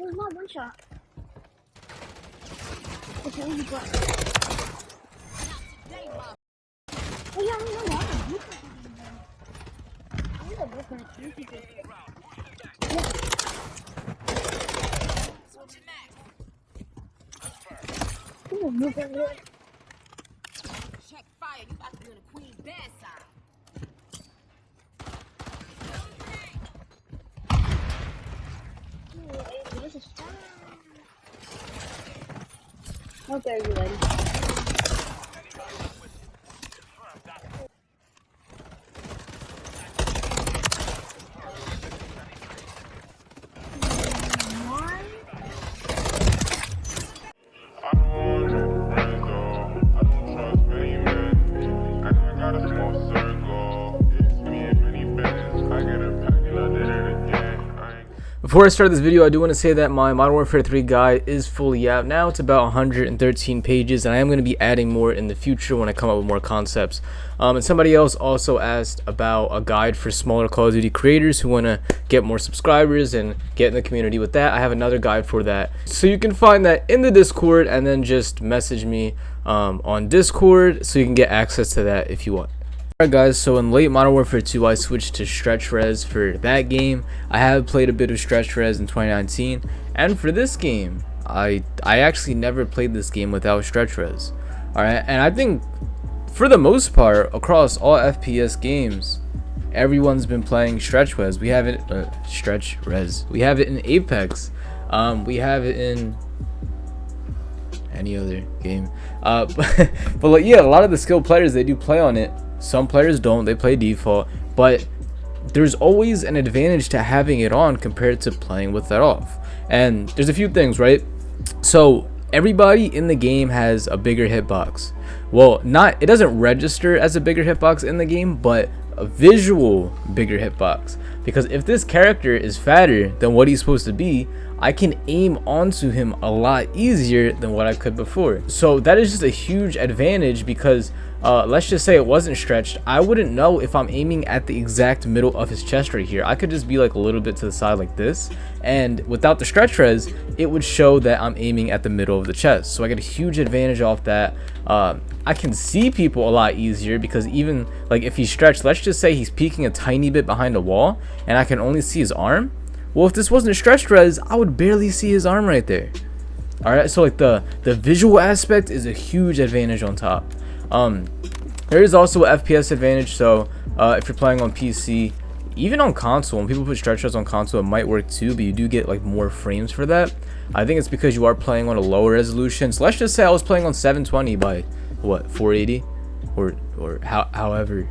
there's not one shot. Okay, you got. Oh yeah, I know what. I need a blueprint. Ooh, blueprint. Check fire. You about to be on the queen's bad side. This is fun. Okay, you ready? Before I start this video, I do want to say that my Modern Warfare 3 guide is fully out now. It's about 113 pages, and I am going to be adding more in the future when I come up with more concepts. And somebody else also asked about a guide for smaller Call of Duty creators who want to get more subscribers and get in the community with that. I have another guide for that. So you can find that in the Discord, and then just message me on Discord so you can get access to that if you want. Alright guys, so in late Modern Warfare 2 I switched to stretch res for that game. I have played a bit of stretch res in 2019, and for this game I actually never played this game without stretch res. Alright, and I think for the most part across all FPS games everyone's been playing stretch res. We have it we have it in Apex, we have it in any other game, but like, yeah, a lot of the skilled players, they do play on it. Some players don't, they play default, but there's always an advantage to having it on compared to playing with that off. And there's a few things, right? So everybody in the game has a bigger hitbox. Well, it doesn't register as a bigger hitbox in the game, but a visual bigger hitbox. Because if this character is fatter than what he's supposed to be, I can aim onto him a lot easier than what I could before. So that is just a huge advantage, because let's just say it wasn't stretched, I wouldn't know if I'm aiming at the exact middle of his chest right here. I could just be like a little bit to the side like this, and without the stretch res it would show that I'm aiming at the middle of the chest. So I get a huge advantage off that. I can see people a lot easier, because even like if he's stretched, let's just say he's peeking a tiny bit behind a wall and I can only see his arm. Well, if this wasn't stretched res, I would barely see his arm right there. Alright, so like the visual aspect is a huge advantage on top. There is also an FPS advantage. So if you're playing on PC, even on console, when people put stretch res on console, it might work too, but you do get like more frames for that. I think it's because you are playing on a lower resolution. So let's just say I was playing on 720 by what, 480, or however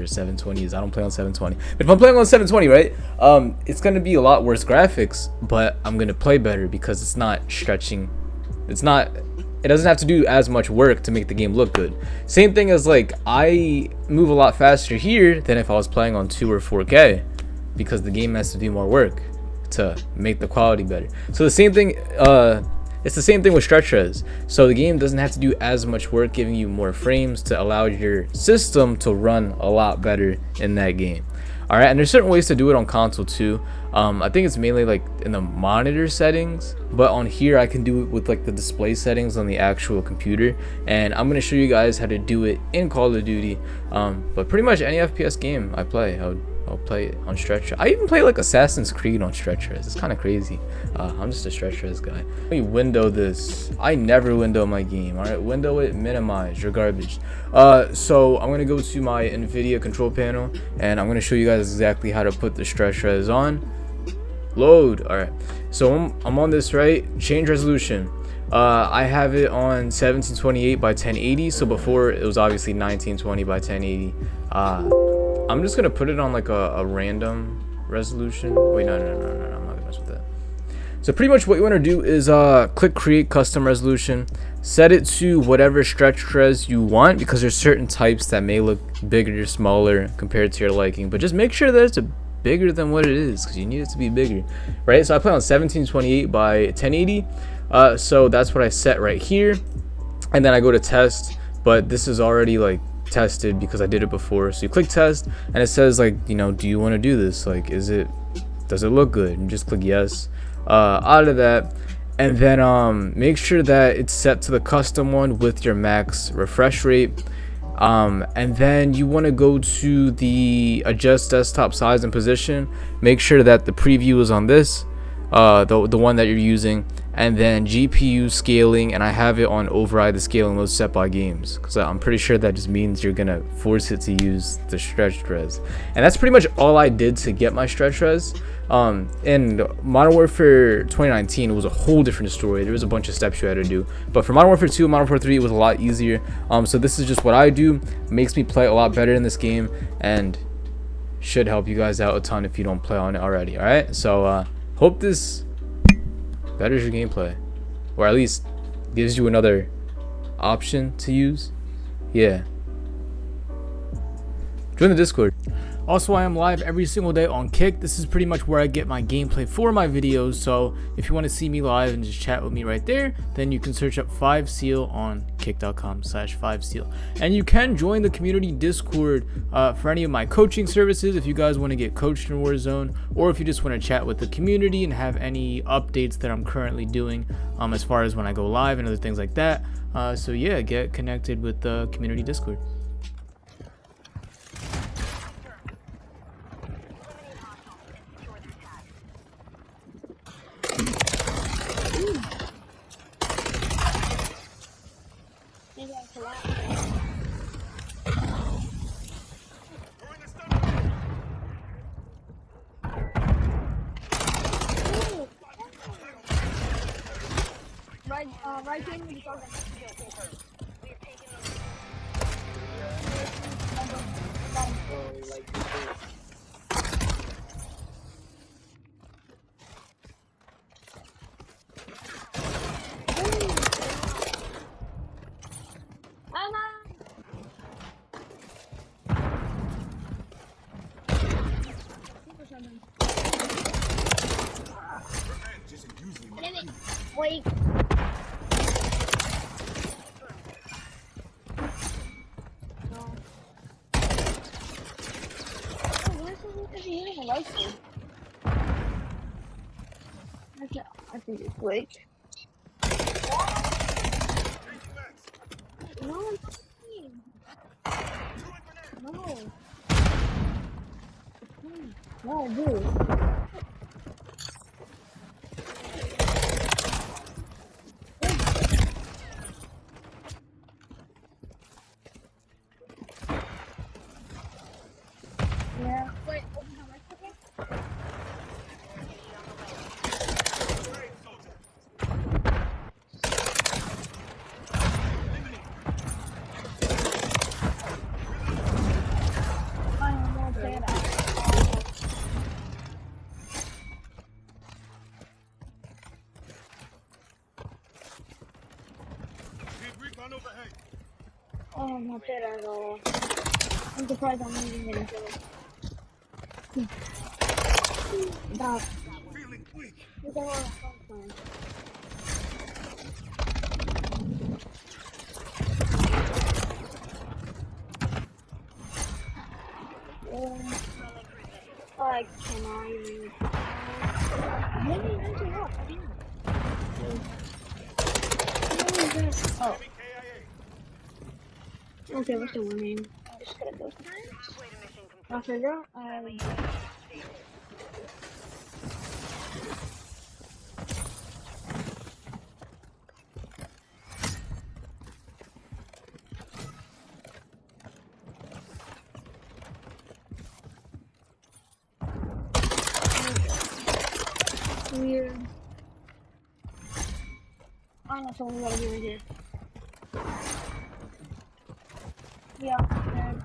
720 is. I don't play on 720, but if I'm playing on 720, right, it's gonna be a lot worse graphics, but I'm gonna play better because it's not stretching. It doesn't have to do as much work to make the game look good. Same thing as, like, I move a lot faster here than if I was playing on 2 or 4K, because the game has to do more work to make the quality better. So the same thing, it's the same thing with stretch res. So the game doesn't have to do as much work, giving you more frames to allow your system to run a lot better in that game. Alright, and there's certain ways to do it on console too. I think it's mainly like in the monitor settings, but on here I can do it with like the display settings on the actual computer, and I'm going to show you guys how to do it in Call of Duty. But pretty much any FPS game I play, I'll play it on stretch. I even play like Assassin's Creed on stretch res. It's kind of crazy. I'm just a stretch res guy. Let me window this. I never window my game. Alright, window it, minimize, you're garbage. So I'm gonna go to my NVIDIA control panel, and I'm gonna show you guys exactly how to put the stretch res on. Load. Alright, so I'm on this, right? Change resolution. I have it on 1728 by 1080. So before it was obviously 1920 by 1080. I'm just gonna put it on like a random resolution. Wait, no, I'm not gonna mess with that. So pretty much what you want to do is click create custom resolution, set it to whatever stretch res you want, because there's certain types that may look bigger or smaller compared to your liking, but just make sure that it's bigger than what it is, because you need it to be bigger, right? So I play on 1728 by 1080, so that's what I set right here, and then I go to test, but this is already like tested because I did it before. So you click test, and it says like, you know, do you want to do this? Like, is it does it look good, and just click yes. Out of that, and then make sure that it's set to the custom one with your max refresh rate. And then you want to go to the adjust desktop size and position. Make sure that the preview is on this, the one that you're using, and then GPU scaling, and I have it on override the scaling mode set by games, because I'm pretty sure that just means you're gonna force it to use the stretched res. And that's pretty much all I did to get my stretch res. In Modern Warfare 2019 it was a whole different story. There was a bunch of steps you had to do, but for Modern Warfare 2 and Modern Warfare 3 it was a lot easier. So this is just what I do. It makes me play a lot better in this game, and should help you guys out a ton if you don't play on it already. All right, so hope this betters your gameplay, or at least gives you another option to use. Yeah, join the Discord. Also, I am live every single day on Kick. This is pretty much where I get my gameplay for my videos, so if you want to see me live and just chat with me right there, then you can search up 5seal on kick.com/5seal. And you can join the community Discord for any of my coaching services if you guys want to get coached in Warzone, or if you just want to chat with the community and have any updates that I'm currently doing as far as when I go live and other things like that. So yeah, get connected with the community Discord. Maybe I collapsed. Right here with the shotgun. Wait. No. Oh, why is he hitting a rifle? I think it's glitch. No, I'm fine. No. No, dude. Yeah. Wait, open how much again? I don't know, say that. Oh, I'm not dead at all. I'm surprised I'm even getting killed. Stop. Feeling weak. Look at all the fun signs. I cannot even. Maybe mention what? Oh. Okay, what's the one name? I'm just gonna go. I'll figure out. Weird. I know someone gotta be right here. Yeah, and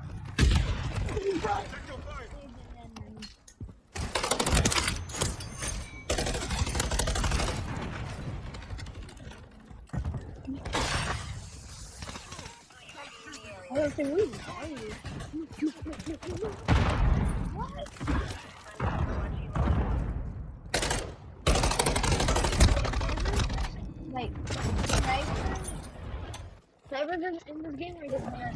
I don't think we are you. What? Like, snipers in this game are just bad.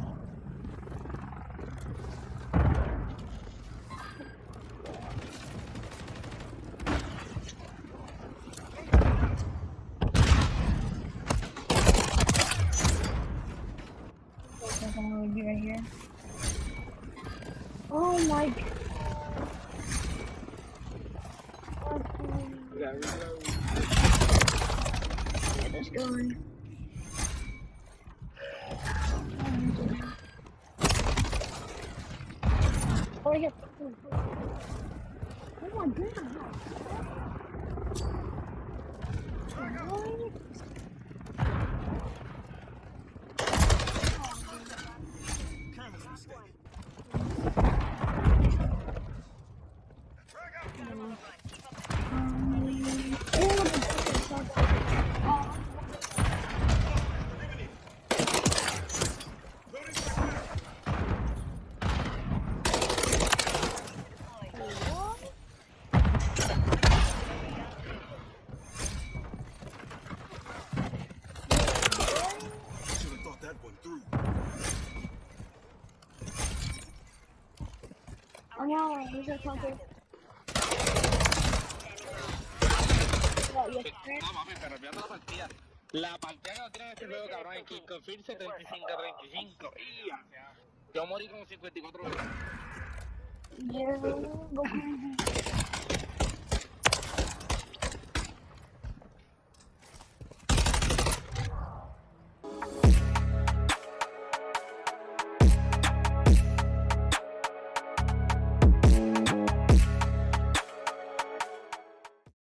Get this going. Oh, yeah. Oh my god. What? Oh no, he's a counter. What, your friend? No, mami, pero olvídate la partida. La partida que no tiene este juego, cabrón, es que confirse 35-35. Yo morí como 54 veces. Yeah, go crazy.